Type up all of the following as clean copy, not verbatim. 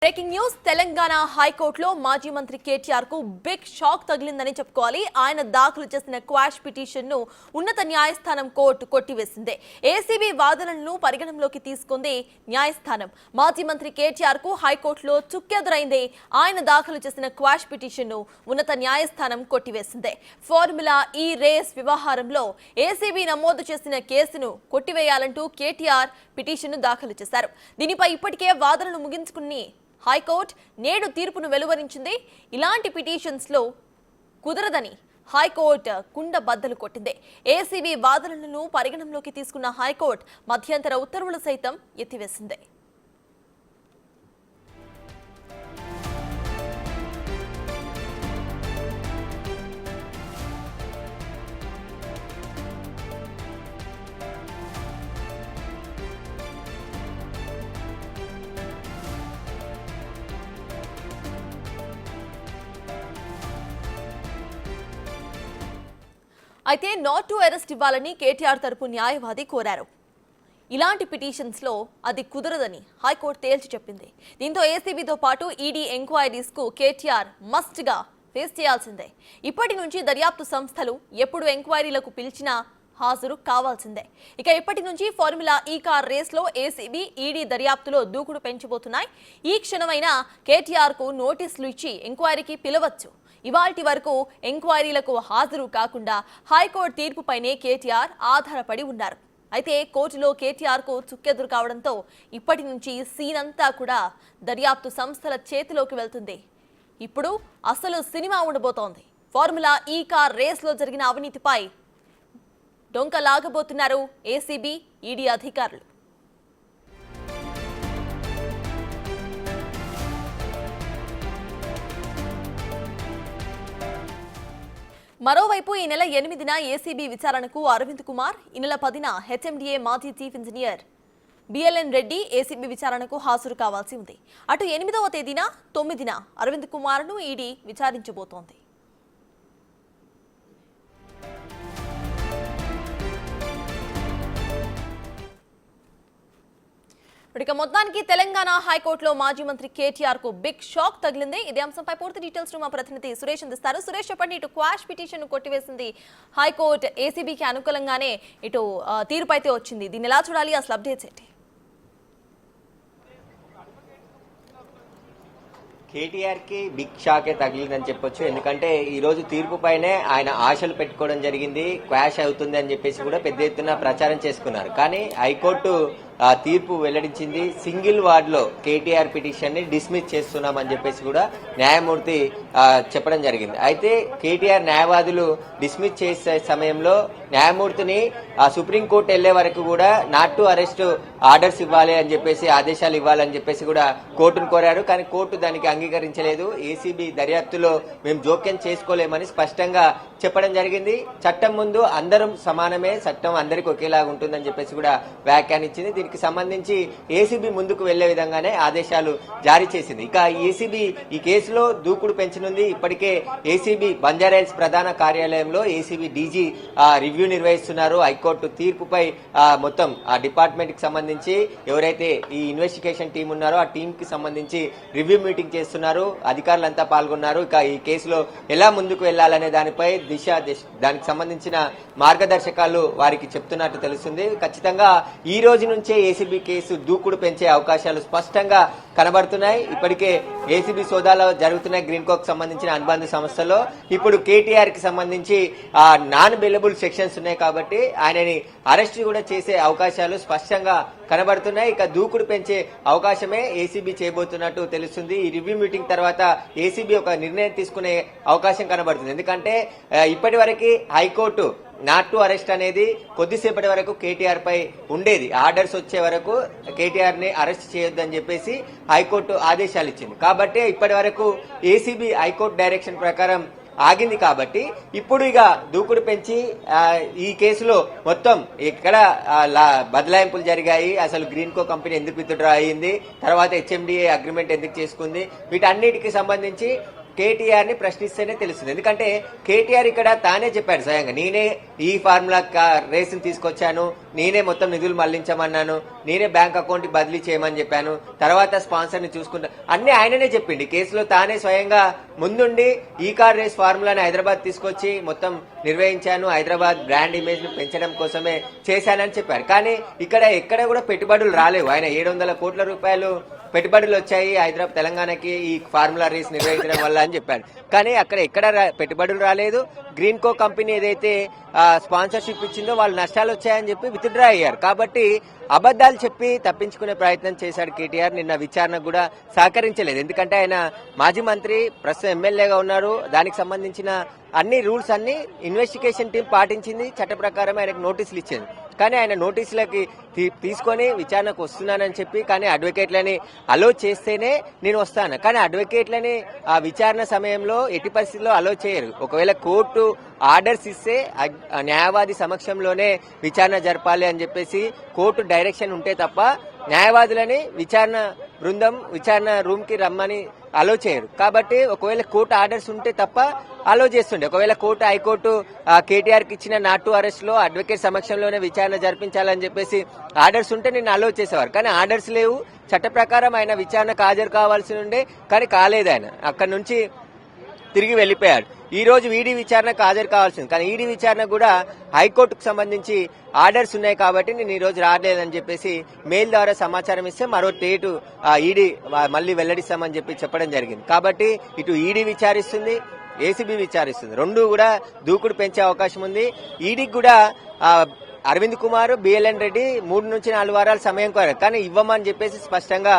Breaking news Telangana హైకోర్టులో మాజీ మంత్రి కేటీఆర్ కు బిగ్ షాక్ తగిలిందని చెప్పుకోవాలి. ఆయన దాఖలు చేసిన క్వాష్ పిటిషన్ ను ఉన్నత న్యాయస్థానం కోర్టు కొట్టివేసింది. ఏసీబీ వాదనలను పరిగణనలోకి తీసుకుంది న్యాయస్థానం. మాజీ మంత్రి కేటీఆర్ కు హైకోర్టులో చుక్కెదురైంది. ఆయన దాఖలు చేసిన క్వాష్ పిటిషన్ ను ఉన్నత న్యాయస్థానం కొట్టివేసింది. ఫార్ములా ఈ రేస్ వ్యవహారంలో ఏసీబీ నమోదు చేసిన కేసును కొట్టివేయాలంటూ కేటీఆర్ పిటిషన్ ను దాఖలు చేశారు. దీనిపై ఇప్పటికే వాదనలు ముగించుకుని హైకోర్టు నేడు తీర్పును వెలువరించింది. ఇలాంటి పిటిషన్స్ లో కుదరదని హైకోర్టు కుండ బద్దలు కొట్టింది. ఏసీబీ వాదనలను పరిగణనలోకి తీసుకున్న హైకోర్టు మధ్యంతర ఉత్తర్వులు సైతం ఎత్తివేసింది. అయితే నాట్ టు అరెస్ట్ ఇవ్వాలని కేటీఆర్ తరపు న్యాయవాది కోరారు. ఇలాంటి పిటిషన్స్ లో అది కుదరదని హైకోర్టు తేల్చి చెప్పింది. దీంతో ఏసీబీతో పాటు ఈడీ ఎంక్వైరీస్ కు కేటీఆర్ మస్ట్ గా ఫేస్ చేయాల్సిందే. ఇప్పటి నుంచి దర్యాప్తు సంస్థలు ఎప్పుడు ఎంక్వైరీలకు పిలిచినా హాజరు కావాల్సిందే. ఇక ఇప్పటి నుంచి ఫార్ములా ఈ కార్ రేస్ లో ఏసీబీ ఈడీ దర్యాప్తులో దూకుడు పెంచబోతున్నాయి. ఈ క్షణమైన కేటీఆర్ కు నోటీసులు ఇచ్చి ఎంక్వైరీకి పిలవచ్చు. ఇవాల్టి వరకు ఎంక్వైరీలకు హాజరు కాకుండా హైకోర్టు తీర్పుపైనే కేటీఆర్ ఆధారపడి ఉన్నారు. అయితే కోర్టులో కేటీఆర్ కు చుక్కెదురు కావడంతో ఇప్పటి నుంచి సీన్ అంతా కూడా దర్యాప్తు సంస్థల చేతిలోకి వెళ్తుంది. ఇప్పుడు అసలు సినిమా ఉండబోతోంది. ఫార్ములా ఈ కార్ రేస్ లో జరిగిన అవినీతిపై డొంకలాగబోతున్నారు ఏసీబీ ఈడీ అధికారులు. మరోవైపు ఈ నెల 8న ఏసీబీ విచారణకు అరవింద్ కుమార్, ఈ నెల 10న హెచ్ఎండిఏ మాజీ chief engineer BLN Reddy ACB విచారణకు హాజరు కావాల్సి ఉంది. అటు 8వ తేదీన 9న అరవింద్ కుమార్ను ఈడీ విచారించబోతోంది. ఇక మొత్తానికి తెలంగాణ హైకోర్టులో మాజీ మంత్రి కేటీఆర్ కు బిగ్ షాక్ తగిలింది. ఇదే అంశంపై పూర్తి డీటెయిల్స్ మా ప్రతినిధి సురేష్ అందిస్తారు. సురేష్, చెప్పండి. ఇటు క్వాష్ పిటిషన్ కొట్టివేసింది హైకోర్టు, ఏసీబీకి అనుకూలంగానే ఇటు తీర్పు అయితే వచ్చింది. దీన్ని ఎలా చూడాలి, అసలు అప్డేట్స్ ఏంటి? కేటీఆర్ కి బిగ్ షాకే తగిలిందని చెప్పొచ్చు. ఎందుకంటే ఈ రోజు తీర్పు పైనే ఆయన ఆశలు పెట్టుకోవడం జరిగింది. క్వాష్ అవుతుంది అని చెప్పేసి కూడా పెద్ద ఎత్తున ప్రచారం చేసుకున్నారు. కానీ హైకోర్టు తీర్పు వెల్లడించింది. సింగిల్ వార్డ్ లో కేటీఆర్ పిటిషన్ ని డిస్మిస్ చేస్తున్నామని చెప్పేసి కూడా న్యాయమూర్తి చెప్పడం జరిగింది. అయితే కేటీఆర్ న్యాయవాదులు డిస్మిస్ చేసే సమయంలో న్యాయమూర్తిని సుప్రీంకోర్టు వెళ్లే వరకు కూడా నాట్ టు అరెస్ట్ ఆర్డర్స్ ఇవ్వాలి అని చెప్పేసి, ఆదేశాలు ఇవ్వాలని చెప్పేసి కూడా కోర్టును కోరారు. కానీ కోర్టు దానికి అంగీకరించలేదు. ఏసీబీ దర్యాప్తులో మేము జోక్యం చేసుకోలేమని స్పష్టంగా చెప్పడం జరిగింది. చట్టం ముందు అందరం సమానమే, చట్టం అందరికి ఒకేలాగా ఉంటుందని చెప్పేసి కూడా వ్యాఖ్యానించింది. దీనికి సంబంధించి ఏసీబీ ముందుకు వెళ్లే విధంగానే ఆదేశాలు జారీ చేసింది. ఇక ఏసీబీ ఈ కేసులో దూకుడు పెంచనుంది. ఇప్పటికే ఏసీబీ బంజారాహిల్స్ ప్రధాన కార్యాలయంలో ఏసీబీ డీజీ రివ్యూ నిర్వహిస్తున్నారు. హైకోర్టు తీర్పుపై మొత్తం ఆ డిపార్ట్మెంట్ కి సంబంధించి ఎవరైతే ఈ ఇన్వెస్టిగేషన్ టీం ఉన్నారో ఆ టీం కి సంబంధించి రివ్యూ మీటింగ్ చేస్తున్నారు. అధికారులంతా పాల్గొన్నారు. ఇక ఈ కేసులో ఎలా ముందుకు వెళ్లాలనే దానిపై దానికి సంబంధించిన మార్గదర్శకాలు వారికి చెప్తున్నట్టు తెలుస్తుంది. ఖచ్చితంగా ఈ రోజు నుంచే ఏసీబీ కేసు దూకుడు పెంచే అవకాశాలు స్పష్టంగా కనబడుతున్నాయి. ఇప్పటికే ఏసీబీ సోదాలు జరుగుతున్నాయి. గ్రీన్ కోక్ సంబంధించిన అనుబంధ సంస్థల్లో ఇప్పుడు కేటీఆర్ కి సంబంధించి నాన్ బెయిలబుల్ సెక్షన్స్ ఉన్నాయి కాబట్టి ఆయనని అరెస్ట్ కూడా చేసే అవకాశాలు స్పష్టంగా కనబడుతున్నాయి. ఇక దూకుడు పెంచే అవకాశమే ఏసీబీ చేయబోతున్నట్టు తెలుస్తుంది. ఈ రివ్యూ మీటింగ్ తర్వాత ఏసీబీ ఒక నిర్ణయం తీసుకునే అవకాశం కనబడుతుంది. ఎందుకంటే ఇప్పటి వరకు హైకోర్టు నాట్ టు అరెస్ట్ అనేది కొద్దిసేపటి వరకు కేటీఆర్ పై ఉండేది. ఆర్డర్స్ వచ్చే వరకు కేటీఆర్ ని అరెస్ట్ చేయొద్దని చెప్పేసి హైకోర్టు ఆదేశాలు ఇచ్చింది. కాబట్టి ఇప్పటి వరకు ఏసీబీ హైకోర్టు డైరెక్షన్ ప్రకారం ఆగింది. కాబట్టి ఇప్పుడు ఇక దూకుడు పెంచి ఈ కేసులో మొత్తం ఎక్కడ బదలాయింపులు జరిగాయి, అసలు గ్రీన్ కో కంపెనీ ఎందుకు విత్డ్రా అయ్యింది, తర్వాత హెచ్ఎండిఏ అగ్రిమెంట్ ఎందుకు చేసుకుంది, వీటన్నిటికి సంబంధించి కేటీఆర్ ని ప్రశ్నిస్తేనే తెలుస్తుంది. ఎందుకంటే కేటీఆర్ ఇక్కడ తానే చెప్పాడు స్వయంగా, నేనే ఈ ఫార్ములా రేసుని తీసుకొచ్చాను, నేనే మొత్తం నిధులు మళ్లించమన్నాను, నేనే బ్యాంక్ అకౌంట్ కి బదిలీ చేయమని చెప్పాను, తర్వాత స్పాన్సర్ ని చూసుకుంటా అన్ని ఆయననే చెప్పింది. కేసులో తానే స్వయంగా ముందుండి ఈ కార్ రేస్ ఫార్ములాని హైదరాబాద్ తీసుకొచ్చి మొత్తం నిర్వహించాను, హైదరాబాద్ బ్రాండ్ ఇమేజ్ ను పెంచడం కోసమే చేశానని చెప్పారు. కానీ ఇక్కడ ఎక్కడ కూడా పెట్టుబడులు రాలేవు. ఆయన 700 కోట్ల రూపాయలు పెట్టుబడులు వచ్చాయి హైదరాబాద్ తెలంగాణకి ఈ ఫార్ములా రేస్ నిర్వహించడం వల్ల అని చెప్పారు. కానీ అక్కడ ఎక్కడ పెట్టుబడులు రాలేదు. గ్రీన్ కో కంపెనీ ఏదైతే స్పాన్సర్షిప్ ఇచ్చిందో వాళ్ళు నష్టాలు వచ్చాయని చెప్పి విత్డ్రా అయ్యారు. కాబట్టి అబద్దాలు చెప్పి తప్పించుకునే ప్రయత్నం చేశాడు కేటీఆర్. నిన్న విచారణకు కూడా సహకరించలేదు. ఎందుకంటే ఆయన మాజీ మంత్రి, ప్రస్తుతం ఎమ్మెల్యేగా ఉన్నారు. దానికి సంబంధించిన అన్ని రూల్స్ అన్ని ఇన్వెస్టిగేషన్ టీం పాటించింది. చట్ట ప్రకారం ఆయనకు నోటీసులు ఇచ్చింది. కానీ ఆయన నోటీసులకి తీసుకొని విచారణకు వస్తున్నానని చెప్పి, కానీ అడ్వకేట్లని అలో చేస్తేనే నేను వస్తాను, కానీ అడ్వకేట్లని ఆ విచారణ సమయంలో ఎట్టి పరిస్థితుల్లో అలో చేయరు. ఒకవేళ కోర్టు ఆర్డర్స్ ఇస్తే న్యాయవాది సమక్షంలోనే విచారణ జరపాలి అని చెప్పేసి కోర్టు డైరెక్షన్ ఉంటే తప్ప న్యాయవాదులని విచారణ రూమ్ కి రమ్మని అలో చేయరు. కాబట్టి ఒకవేళ కోర్టు ఆర్డర్స్ ఉంటే తప్ప అలో చేస్తుండే. ఒకవేళ హైకోర్టు కేటీఆర్ కి ఇచ్చిన నాట్ టు అరెస్ట్ లో అడ్వకేట్ సమక్షంలోనే విచారణ జరిపించాలని చెప్పేసి ఆర్డర్స్ ఉంటే నేను అలో చేసేవారు. కానీ ఆర్డర్స్ లేవు. చట్ట ప్రకారం ఆయన విచారణకు హాజరు కావాల్సి ఉండే, కానీ కాలేదు. ఆయన అక్కడి నుంచి తిరిగి వెళ్లిపోయాడు. ఈ రోజు ఈడీ విచారణకు హాజరు కావాల్సింది. కానీ ఈడీ విచారణ కూడా హైకోర్టుకు సంబంధించి ఆర్డర్స్ ఉన్నాయి కాబట్టి నేను ఈ రోజు రాలేదని చెప్పేసి మెయిల్ ద్వారా సమాచారం ఇస్తే మరో డేటు ఈడీ మళ్ళీ వెల్లడిస్తామని చెప్పడం జరిగింది. కాబట్టి ఇటు ఈడీ విచారిస్తుంది, ఏసీబీ విచారిస్తుంది. రెండు కూడా దూకుడు పెంచే అవకాశం ఉంది. ఈడీకి కూడా అరవింద్ కుమార్, బిఎల్ఎన్ రెడ్డి 3 నుంచి 4 వారాల సమయం కోరారు. కానీ ఇవ్వమని చెప్పేసి స్పష్టంగా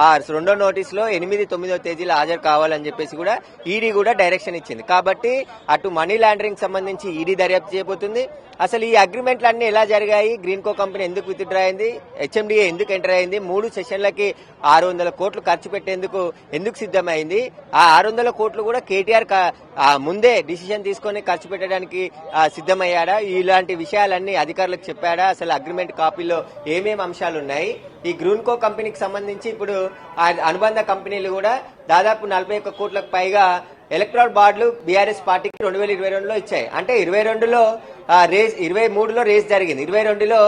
ఆ రెండో నోటీసులో 8, 9 తేదీలో హాజరు కావాలని చెప్పేసి కూడా ఈడీ కూడా డైరెక్షన్ ఇచ్చింది. కాబట్టి అటు మనీ లాండరింగ్ సంబంధించి ఈడీ దర్యాప్తు చేయబోతుంది. అసలు ఈ అగ్రిమెంట్లు అన్ని ఎలా జరిగాయి, గ్రీన్ కో కంపెనీ ఎందుకు విత్డ్రా అయింది, హెచ్ఎండిఏ ఎందుకు ఎంటర్ అయింది, 3 సెషన్లకి 600 కోట్లు ఖర్చు పెట్టేందుకు ఎందుకు సిద్ధమైంది, ఆ 600 కోట్లు కూడా కేటీఆర్ ముందే డిసిషన్ తీసుకొని ఖర్చు పెట్టడానికి సిద్ధమయ్యాడా, ఇలాంటి విషయాలన్నీ అధికారులకు చెప్పాడా, అసలు అగ్రిమెంట్ కాపీలో ఏమేమి అంశాలు ఉన్నాయి, ఈ గ్రీన్ కో కంపెనీకి సంబంధించి ఇప్పుడు అనుబంధ కంపెనీలు కూడా దాదాపు 41 కోట్లకు పైగా ఎలక్ట్రల్ బాండ్లు బీఆర్ఎస్ పార్టీకి 2022లో ఇచ్చాయి. అంటే 22లో రేస్, 23లో రేస్ జరిగింది, 22లో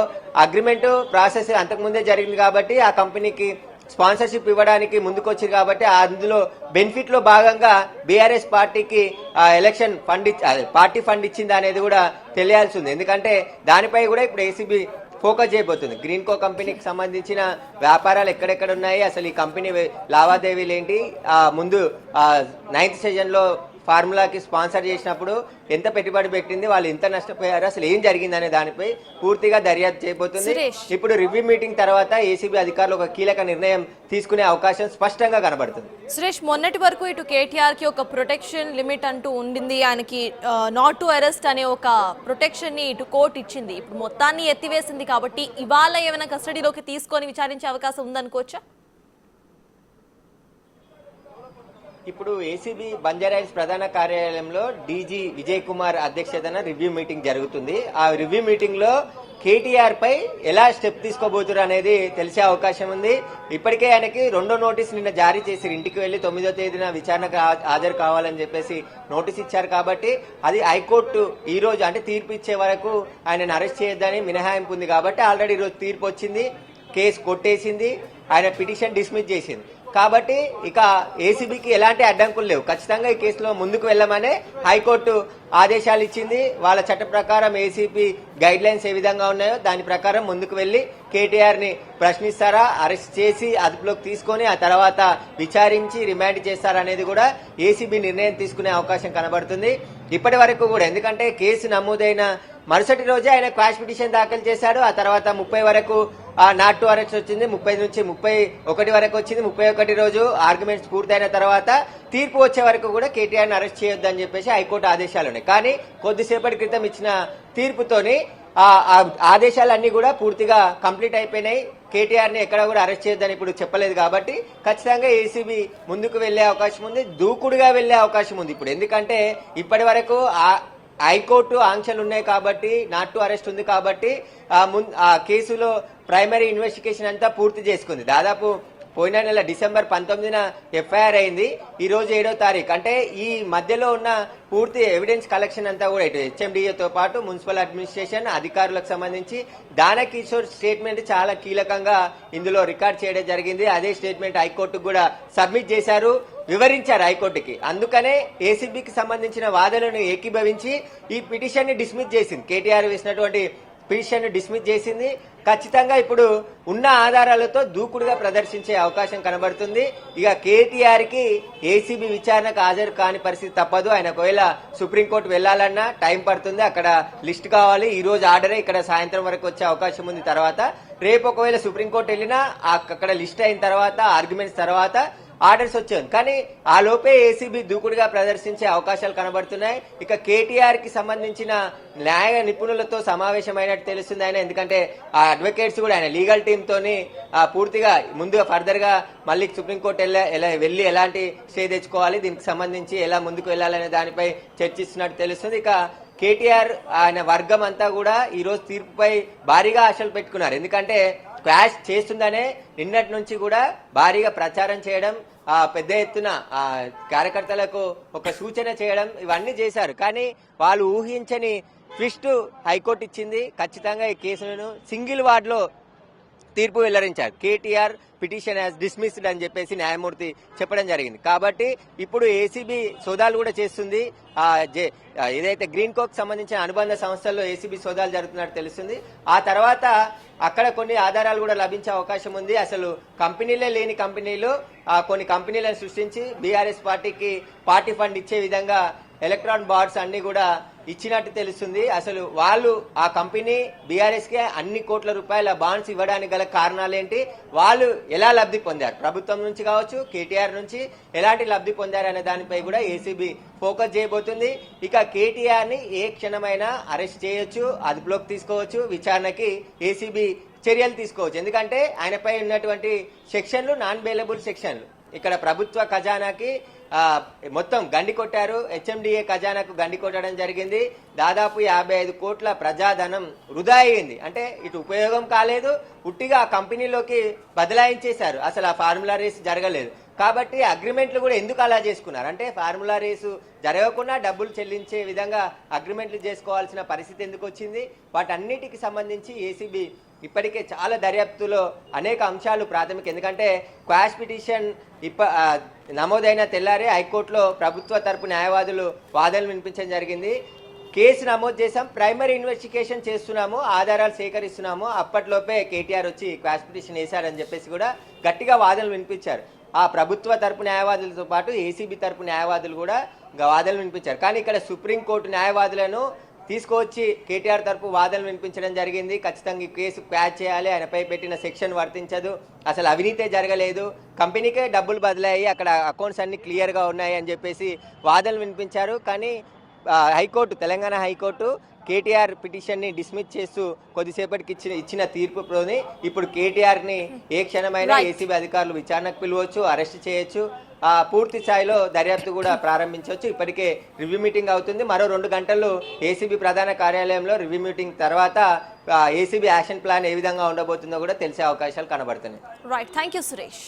అగ్రిమెంట్ ప్రాసెస్ అంతకుముందే జరిగింది. కాబట్టి ఆ కంపెనీకి స్పాన్సర్షిప్ ఇవ్వడానికి ముందుకొచ్చింది. కాబట్టి అందులో బెనిఫిట్ లో భాగంగా బీఆర్ఎస్ పార్టీకి ఎలక్షన్ ఫండ్ పార్టీ ఫండ్ ఇచ్చింది అనేది కూడా తెలియాల్సి ఉంది. ఎందుకంటే దానిపై కూడా ఇప్పుడు ఏసీబీ ఫోకస్ చేయబోతుంది. గ్రీన్ కో కంపెనీకి సంబంధించిన వ్యాపారాలు ఎక్కడెక్కడ ఉన్నాయి, అసలు ఈ కంపెనీ లావాదేవీలు ఏంటి, ముందు 9th సెషన్ లో ఫార్ములాకి స్పాన్సర్ చేసినప్పుడు ఎంత పెట్టుబడి పెట్టింది, వాళ్ళు ఎంత నష్టపోయారు, అసలు ఏం జరిగిందనే దానిపై పూర్తిగా దర్యాప్తు చేయబోతుంది. ఇప్పుడు రివ్యూ మీటింగ్ తర్వాత ఏసీబీ అధికారులు ఒక కీలక నిర్ణయం తీసుకునే అవకాశం స్పష్టంగా కనబడుతుంది. సురేష్, మొన్నటి వరకు ఇటు కేటీఆర్ కి ఒక ప్రొటెక్షన్ లిమిట్ అంటూ ఉండింది, ఆయనకి నాట్ టు అరెస్ట్ అనే ఒక ప్రొటెక్షన్ ని ఇటు కోర్టు ఇచ్చింది. ఇప్పుడు మొత్తాన్ని ఎత్తివేసింది కాబట్టి ఇవాళ ఏమైనా కస్టడీలోకి తీసుకొని విచారించే అవకాశం ఉందనుకోవచ్చా? ఇప్పుడు ఏసీబీ బంజారాహిల్స్ ప్రధాన కార్యాలయంలో డీజీ విజయ్ కుమార్ అధ్యక్షతన రివ్యూ మీటింగ్ జరుగుతుంది. ఆ రివ్యూ మీటింగ్ లో కేటీఆర్ పై ఎలా స్టెప్ తీసుకోబోతున్నారు అనేది తెలిసే అవకాశం ఉంది. ఇప్పటికే ఆయనకి రెండో నోటీస్ నిన్న జారీ చేసి ఇంటికి వెళ్లి 9వ తేదీన విచారణకు హాజరు కావాలని చెప్పేసి నోటీస్ ఇచ్చారు. కాబట్టి అది హైకోర్టు ఈ రోజు అంటే తీర్పు ఇచ్చే వరకు ఆయనను అరెస్ట్ చేయొద్దని మినహాయింపు ఉంది. కాబట్టి ఆల్రెడీ ఈ రోజు తీర్పు వచ్చింది, కేసు కొట్టేసింది, ఆయన పిటిషన్ డిస్మిస్ చేసింది. కాబట్టి ఇక ఏసీబీకి ఎలాంటి అడ్డంకులు లేవు. ఖచ్చితంగా ఈ కేసులో ముందుకు వెళ్లమనే హైకోర్టు ఆదేశాలు ఇచ్చింది. వాళ్ళ చట్ట ప్రకారం ఏసీబీ గైడ్ లైన్స్ ఏ విధంగా ఉన్నాయో దాని ప్రకారం ముందుకు వెళ్లి కేటీఆర్ ని ప్రశ్నిస్తారా, అరెస్ట్ చేసి అదుపులోకి తీసుకొని ఆ తర్వాత విచారించి రిమాండ్ చేస్తారా అనేది కూడా ఏసీబీ నిర్ణయం తీసుకునే అవకాశం కనబడుతుంది. ఇప్పటి వరకు కూడా ఎందుకంటే కేసు నమోదైన మరుసటి రోజే ఆయన క్వాష్ పిటిషన్ దాఖలు చేశాడు. ఆ తర్వాత 30 వరకు నాట్ టు అరెస్ట్ వచ్చింది, 30 నుంచి 31 వరకు వచ్చింది. 31 రోజు ఆర్గ్యుమెంట్స్ పూర్తయిన తర్వాత తీర్పు వచ్చే వరకు కూడా కేటీఆర్ ని అరెస్ట్ చేయొద్దని చెప్పేసి హైకోర్టు ఆదేశాలు ఉన్నాయి. కానీ కొద్దిసేపటి క్రితం ఇచ్చిన తీర్పుతోని ఆదేశాలన్నీ కూడా పూర్తిగా కంప్లీట్ అయిపోయినాయి. కేటీఆర్ ని ఎక్కడ కూడా అరెస్ట్ చేయొద్దని ఇప్పుడు చెప్పలేదు. కాబట్టి ఖచ్చితంగా ఏసీబీ ముందుకు వెళ్లే అవకాశం ఉంది, దూకుడుగా వెళ్లే అవకాశం ఉంది ఇప్పుడు. ఎందుకంటే ఇప్పటి వరకు హైకోర్టు ఆంక్షలు ఉన్నాయి కాబట్టి, నాట్ టు అరెస్ట్ ఉంది కాబట్టి ఆ కేసులో ప్రైమరీ ఇన్వెస్టిగేషన్ అంతా పూర్తి చేసుకుంది. దాదాపు పోయిన నెల డిసెంబర్ 19న ఎఫ్ఐఆర్ అయింది. ఈ రోజు 7వ తారీఖు. అంటే ఈ మధ్యలో ఉన్న పూర్తి ఎవిడెన్స్ కలెక్షన్ అంతా కూడా ఇటు హెచ్ఎండిఏతో పాటు మున్సిపల్ అడ్మినిస్ట్రేషన్ అధికారులకు సంబంధించి దానకిషోర్ స్టేట్మెంట్ చాలా కీలకంగా ఇందులో రికార్డ్ చేయడం జరిగింది. అదే స్టేట్మెంట్ హైకోర్టుకు కూడా సబ్మిట్ చేశారు, వివరించారు హైకోర్టుకి. అందుకనే ఏసీబీకి సంబంధించిన వాదనలను ఏకీభవించి ఈ పిటిషన్ ని డిస్మిస్ చేసింది. కేటీఆర్ వేసినటువంటి పిటిషన్ ను డిస్మిస్ చేసింది. ఖచ్చితంగా ఇప్పుడు ఉన్న ఆధారాలతో దూకుడుగా ప్రదర్శించే అవకాశం కనబడుతుంది. ఇక కేటీఆర్ కి ఏసీబీ విచారణకు హాజరు కాని పరిస్థితి తప్పదు. ఆయన ఒకవేళ సుప్రీంకోర్టు వెళ్లాలన్నా టైం పడుతుంది, అక్కడ లిస్ట్ కావాలి. ఈ రోజు ఆర్డరే ఇక్కడ సాయంత్రం వరకు వచ్చే అవకాశం ఉంది. తర్వాత రేపు ఒకవేళ సుప్రీంకోర్టు వెళ్ళినా అక్కడ లిస్ట్ అయిన తర్వాత ఆర్గ్యుమెంట్స్ తర్వాత ఆర్డర్స్ వచ్చాయి. కానీ ఆ లోపే ఏసీబీ దూకుడుగా ప్రదర్శించే అవకాశాలు కనబడుతున్నాయి. ఇక కేటీఆర్ కి సంబంధించిన న్యాయ నిపుణులతో సమావేశమైనట్టు తెలుస్తుంది ఆయన. ఎందుకంటే ఆ అడ్వకేట్స్ కూడా ఆయన లీగల్ టీమ్ తోని పూర్తిగా ముందుగా ఫర్దర్ గా మళ్ళీ సుప్రీంకోర్టు వెళ్ళి ఎలాంటి స్టే తెచ్చుకోవాలి, దీనికి సంబంధించి ఎలా ముందుకు వెళ్లాలనే దానిపై చర్చిస్తున్నట్టు తెలుస్తుంది. ఇక కేటీఆర్ ఆయన వర్గం అంతా కూడా ఈ రోజు తీర్పుపై భారీగా ఆశలు పెట్టుకున్నారు. ఎందుకంటే క్వాష్ చేస్తుందనే నిన్నటి నుంచి కూడా భారీగా ప్రచారం చేయడం, పెద్ద ఎత్తున కార్యకర్తలకు ఒక సూచన చేయడం, ఇవన్నీ చేశారు. కానీ వాళ్ళు ఊహించని ట్విస్ట్ హైకోర్టు ఇచ్చింది. ఖచ్చితంగా ఈ కేసులను సింగిల్ వార్డులో తీర్పు వెల్లడించారు. కేటీఆర్ పిటిషన్ యాజ్ డిస్మిస్డ్ అని చెప్పేసి న్యాయమూర్తి చెప్పడం జరిగింది. కాబట్టి ఇప్పుడు ఏసీబీ సోదాలు కూడా చేస్తుంది. ఏదైతే గ్రీన్ కోక్ సంబంధించిన అనుబంధ సంస్థల్లో ఏసీబీ సోదాలు జరుగుతున్నట్టు తెలుస్తుంది. ఆ తర్వాత అక్కడ కొన్ని ఆధారాలు కూడా లభించే అవకాశం ఉంది. అసలు కంపెనీలే లేని కంపెనీలు కొన్ని కంపెనీలను సృష్టించి బీఆర్ఎస్ పార్టీకి పార్టీ ఫండ్ ఇచ్చే విధంగా ఎలక్ట్రాన్ బాండ్స్ అన్ని కూడా ఇచ్చినట్టు తెలుస్తుంది. అసలు వాళ్ళు ఆ కంపెనీ బీఆర్ఎస్ కి అన్ని కోట్ల రూపాయల బాండ్స్ ఇవ్వడానికి గల కారణాలేంటి, వాళ్ళు ఎలా లబ్ధి పొందారు, ప్రభుత్వం నుంచి కావచ్చు కేటీఆర్ నుంచి ఎలాంటి లబ్ధి పొందారు అనే దానిపై కూడా ఏసీబీ ఫోకస్ చేయబోతుంది. ఇక కేటీఆర్ ని ఏ క్షణమైనా అరెస్ట్ చేయొచ్చు, అదుపులోకి తీసుకోవచ్చు, విచారణకి ఏసీబీ చర్యలు తీసుకోవచ్చు. ఎందుకంటే ఆయనపై ఉన్నటువంటి సెక్షన్లు నాన్ బెయిలబుల్ సెక్షన్లు. ఇక్కడ ప్రభుత్వ ఖజానాకి మొత్తం గండి కొట్టారు. హెచ్ఎండిఏ ఖజానాకు గండి కొట్టడం జరిగింది. దాదాపు 55 కోట్ల ప్రజాధనం వృధా అయింది. అంటే ఇటు ఉపయోగం కాలేదు, ఉట్టిగా ఆ కంపెనీలోకి బదలాయించేశారు. అసలు ఆ ఫార్ములా రేస్ జరగలేదు. కాబట్టి అగ్రిమెంట్లు కూడా ఎందుకు అలా చేసుకున్నారు అంటే ఫార్ములా రేసు జరగకుండా డబ్బులు చెల్లించే విధంగా అగ్రిమెంట్లు చేసుకోవాల్సిన పరిస్థితి ఎందుకు వచ్చింది, వాటన్నిటికి సంబంధించి ఏసీబీ ఇప్పటికే చాలా దర్యాప్తులో అనేక అంశాలు ప్రాథమిక. ఎందుకంటే క్వాష్ పిటిషన్ నమోదైన తెల్లారే హైకోర్టులో ప్రభుత్వ తరపు న్యాయవాదులు వాదనలు వినిపించడం జరిగింది. కేసు నమోదు చేశాం, ప్రైమరీ ఇన్వెస్టిగేషన్ చేస్తున్నాము, ఆధారాలు సేకరిస్తున్నాము, అప్పట్లోపే కేటీఆర్ వచ్చి క్వాష్ పిటిషన్ వేశారని చెప్పేసి కూడా గట్టిగా వాదనలు వినిపించారు. ఆ ప్రభుత్వ తరపు న్యాయవాదులతో పాటు ఏసీబీ తరపు న్యాయవాదులు కూడా వాదనలు వినిపించారు. కానీ ఇక్కడ సుప్రీంకోర్టు న్యాయవాదులను తీసుకువచ్చి కేటీఆర్ తరపు వాదనలు వినిపించడం జరిగింది. ఖచ్చితంగా ఈ కేసు క్యాచ్ చేయాలి, ఆయనపై పెట్టిన సెక్షన్ వర్తించదు, అసలు అవినీతే జరగలేదు, కంపెనీకే డబ్బులు బదిలయ్యి అక్కడ అకౌంట్స్ అన్ని క్లియర్గా ఉన్నాయి అని చెప్పేసి వాదనలు వినిపించారు. కానీ high court, Telangana high court KTR petition ని డిస్మిస్ చేస్తూ కొద్దిసేపటికి ఇచ్చిన తీర్పుతోని ఇప్పుడు కేటీఆర్ ని ఏ క్షణమైనా ఏసీబీ అధికారులు విచారణకు పిలవచ్చు, అరెస్ట్ చేయొచ్చు, పూర్తి స్థాయిలో దర్యాప్తు కూడా ప్రారంభించవచ్చు. ఇప్పటికే రివ్యూ మీటింగ్ అవుతుంది. మరో 2 గంటల్లో ఏసీబీ ప్రధాన కార్యాలయంలో రివ్యూ మీటింగ్ తర్వాత ఏసీబీ యాక్షన్ ప్లాన్ ఏ విధంగా ఉండబోతుందో కూడా తెలిసే అవకాశాలు కనబడుతున్నాయి. Right, thank you Suresh.